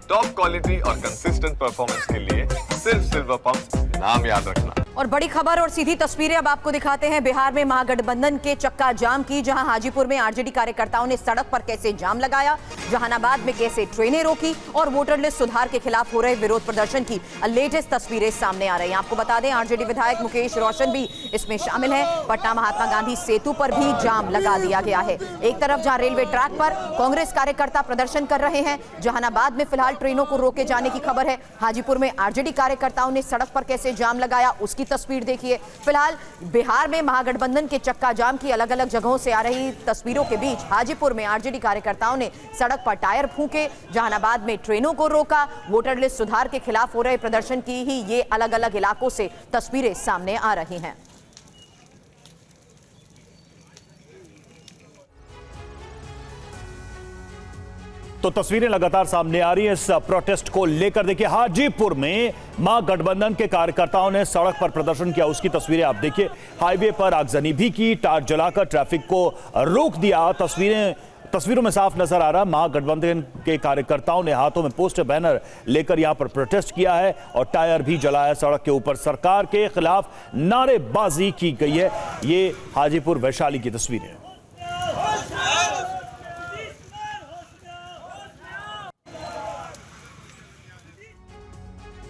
Top quality और consistent performance के लिए सिर्फ सिल्वर पंप, नाम याद रखना। और बड़ी खबर और सीधी तस्वीरें अब आपको दिखाते हैं बिहार में महागठबंधन के चक्का जाम की, जहां हाजीपुर में आरजेडी कार्यकर्ताओं ने सड़क पर कैसे जाम लगाया, जहानाबाद में कैसे ट्रेनें रोकी और वोटर लिस्ट सुधार के खिलाफ हो रहे विरोध प्रदर्शन की लेटेस्ट तस्वीरें सामने आ रही हैं। आपको बता दें आरजेडी विधायक मुकेश रोशन भी इसमें शामिल है। पटना महात्मा गांधी सेतु पर भी जाम लगा दिया गया है। एक तरफ जहां रेलवे ट्रैक पर कांग्रेस कार्यकर्ता प्रदर्शन कर रहे हैं, जहानाबाद में फिलहाल ट्रेनों को रोके जाने की खबर है। हाजीपुर में आरजेडी कार्यकर्ताओं ने सड़क पर कैसे जाम लगाया उसकी तस्वीर देखिए। फिलहाल बिहार में महागठबंधन के चक्का जाम की अलग अलग जगहों से आ रही तस्वीरों के बीच हाजीपुर में आरजेडी कार्यकर्ताओं ने सड़क पर टायर फूंके, जहानाबाद में ट्रेनों को रोका, वोटर लिस्ट सुधार के खिलाफ हो रहे प्रदर्शन की ही ये अलग अलग इलाकों से तस्वीरें सामने आ रही हैं। तो तस्वीरें लगातार सामने आ रही हैं इस प्रोटेस्ट को लेकर। देखिए हाजीपुर में महागठबंधन के कार्यकर्ताओं ने सड़क पर प्रदर्शन किया, उसकी तस्वीरें आप देखिए। हाईवे पर आगजनी भी की, टायर जलाकर ट्रैफिक को रोक दिया। तस्वीरों में साफ नजर आ रहा महागठबंधन के कार्यकर्ताओं ने हाथों में पोस्टर बैनर लेकर यहां पर प्रोटेस्ट किया है और टायर भी जलाया। सड़क के ऊपर सरकार के खिलाफ नारेबाजी की गई है। ये हाजीपुर वैशाली की तस्वीरें हैं।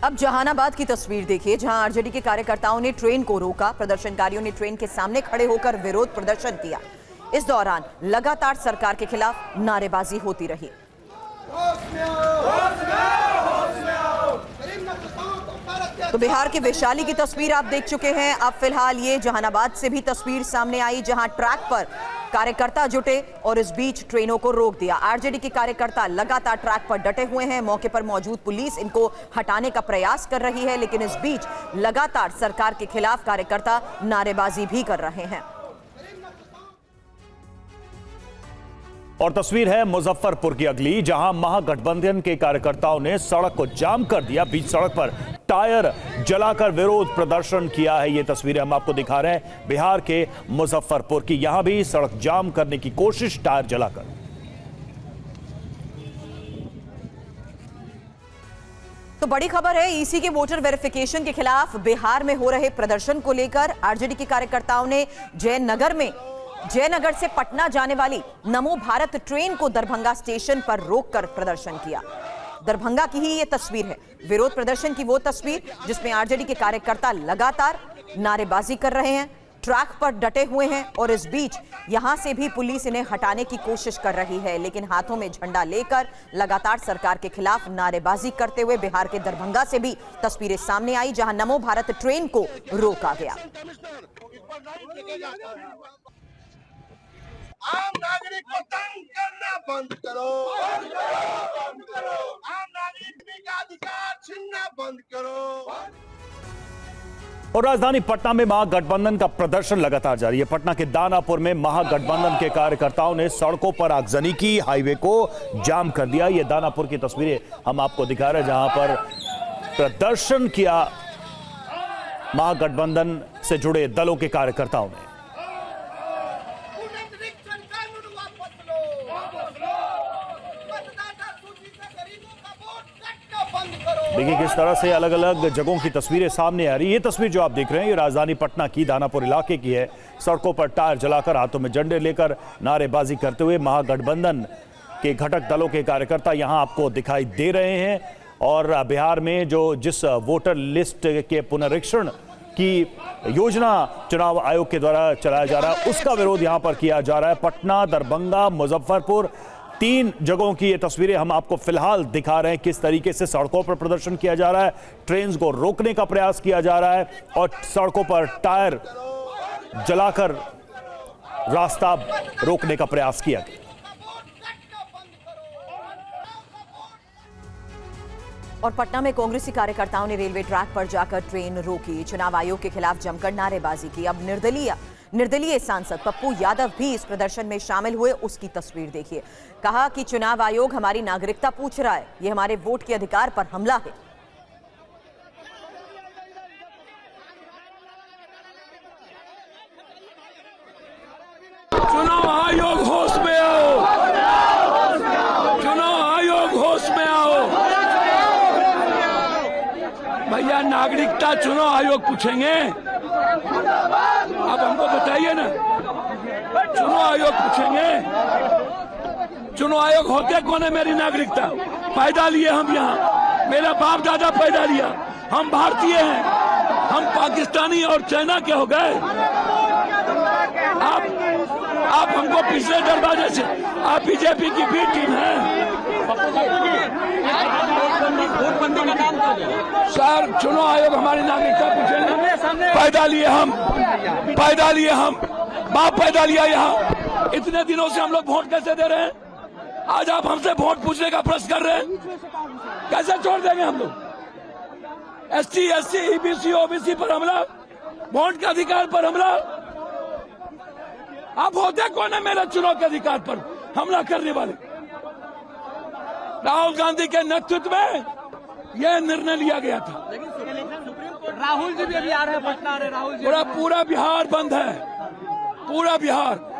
अब जहानाबाद की तस्वीर देखिए, जहां आरजेडी के कार्यकर्ताओं ने ट्रेन को रोका। प्रदर्शनकारियों ने ट्रेन के सामने खड़े होकर विरोध प्रदर्शन किया। इस दौरान लगातार सरकार के खिलाफ नारेबाजी होती रही। तो बिहार के वैशाली की तस्वीर आप देख चुके हैं। अब फिलहाल ये जहानाबाद से भी तस्वीर सामने आई, जहां ट्रैक पर कार्यकर्ता जुटे और इस बीच ट्रेनों को रोक दिया। आरजेडी के कार्यकर्ता लगातार ट्रैक पर डटे हुए हैं। मौके पर मौजूद पुलिस इनको हटाने का प्रयास कर रही है, लेकिन इस बीच लगातार सरकार के खिलाफ कार्यकर्ता नारेबाजी भी कर रहे हैं। और तस्वीर है मुजफ्फरपुर की अगली, जहां महागठबंधन के कार्यकर्ताओं ने सड़क को जाम कर दिया। बीच सड़क पर टायर जलाकर विरोध प्रदर्शन किया है। ये तस्वीरें हम आपको दिखा रहे हैं बिहार के मुजफ्फरपुर की। यहां भी सड़क जाम करने की कोशिश, टायर जलाकर। तो बड़ी खबर है ईसी के वोटर वेरिफिकेशन के खिलाफ बिहार में हो रहे प्रदर्शन को लेकर आरजेडी के कार्यकर्ताओं ने जयनगर से पटना जाने वाली नमो भारत ट्रेन को दरभंगा स्टेशन पर रोककर प्रदर्शन किया। दरभंगा की ही ये तस्वीर है, विरोध प्रदर्शन की वो तस्वीर जिसमें आरजेडी के कार्यकर्ता लगातार नारेबाजी कर रहे हैं, ट्रैक पर डटे हुए हैं और इस बीच यहां से भी पुलिस इन्हें हटाने की कोशिश कर रही है, लेकिन हाथों में झंडा लेकर लगातार सरकार के खिलाफ नारेबाजी करते हुए बिहार के दरभंगा से भी तस्वीरें सामने आई, जहां नमो भारत ट्रेन को रोका गया। आम नागरिक को तंग करना बंद करो, आम नागरिक का अधिकार छीनना बंद करो। और राजधानी पटना में महागठबंधन का प्रदर्शन लगातार जारी है। पटना के दानापुर में महागठबंधन के कार्यकर्ताओं ने सड़कों पर आगजनी की, हाईवे को जाम कर दिया। ये दानापुर की तस्वीरें हम आपको दिखा रहे हैं, जहां पर प्रदर्शन किया महागठबंधन से जुड़े दलों के कार्यकर्ताओं ने। देखिए किस तरह से अलग अलग जगहों की तस्वीरें सामने आ रही है। ये तस्वीर जो आप देख रहे हैं ये राजधानी पटना की दानापुर इलाके की है। सड़कों पर टायर जलाकर, हाथों में झंडे लेकर नारेबाजी करते हुए महागठबंधन के घटक दलों के कार्यकर्ता यहां आपको दिखाई दे रहे हैं। और बिहार में जिस वोटर लिस्ट के पुनरीक्षण की योजना चुनाव आयोग के द्वारा चलाया जा रहा है, उसका विरोध यहां पर किया जा रहा है। पटना, दरभंगा, मुजफ्फरपुर, 3 जगहों की ये तस्वीरें हम आपको फिलहाल दिखा रहे हैं। किस तरीके से सड़कों पर प्रदर्शन किया जा रहा है, ट्रेन को रोकने का प्रयास किया जा रहा है और सड़कों पर टायर जलाकर रास्ता रोकने का प्रयास किया गया। और पटना में कांग्रेसी कार्यकर्ताओं ने रेलवे ट्रैक पर जाकर ट्रेन रोकी, चुनाव आयोग के खिलाफ जमकर नारेबाजी की। अब निर्दलीय सांसद पप्पू यादव भी इस प्रदर्शन में शामिल हुए, उसकी तस्वीर देखिए। कहा कि चुनाव आयोग हमारी नागरिकता पूछ रहा है, यह हमारे वोट के अधिकार पर हमला है। चुनाव आयोग होश में आओ, चुनाव आयोग होश में आओ। क्या नागरिकता चुनाव आयोग पूछेंगे? आप हमको बताइए ना, चुनाव आयोग पूछेंगे? चुनाव आयोग होते कौन है? मेरी नागरिकता पैदा लिए हम यहाँ, मेरा बाप दादा पैदा लिया, हम भारतीय हैं, हम पाकिस्तानी और चाइना के हो गए? आप हमको पिछले दरवाजे से, आप बीजेपी की बी टीम है सर। चुनाव आयोग हमारी नागरिकता पूछेंगे? पैदा लिए हम, बाप पैदा लिया यहाँ। इतने दिनों से हम लोग वोट कैसे दे रहे हैं? आज आप हमसे वोट पूछने का प्रश्न कर रहे हैं? कैसे छोड़ देंगे हम लोग? SC, SC, EBC, OBC पर हमला, वोट के अधिकार पर हमला। आप होते कौन है मेरे चुनाव के अधिकार पर हमला करने वाले? राहुल गांधी के नेतृत्व में यह निर्णय लिया गया था। राहुल जी भी अभी आ रहे हैं, पटना आ रहे हैं राहुल जी। पूरा बिहार बंद है, पूरा बिहार।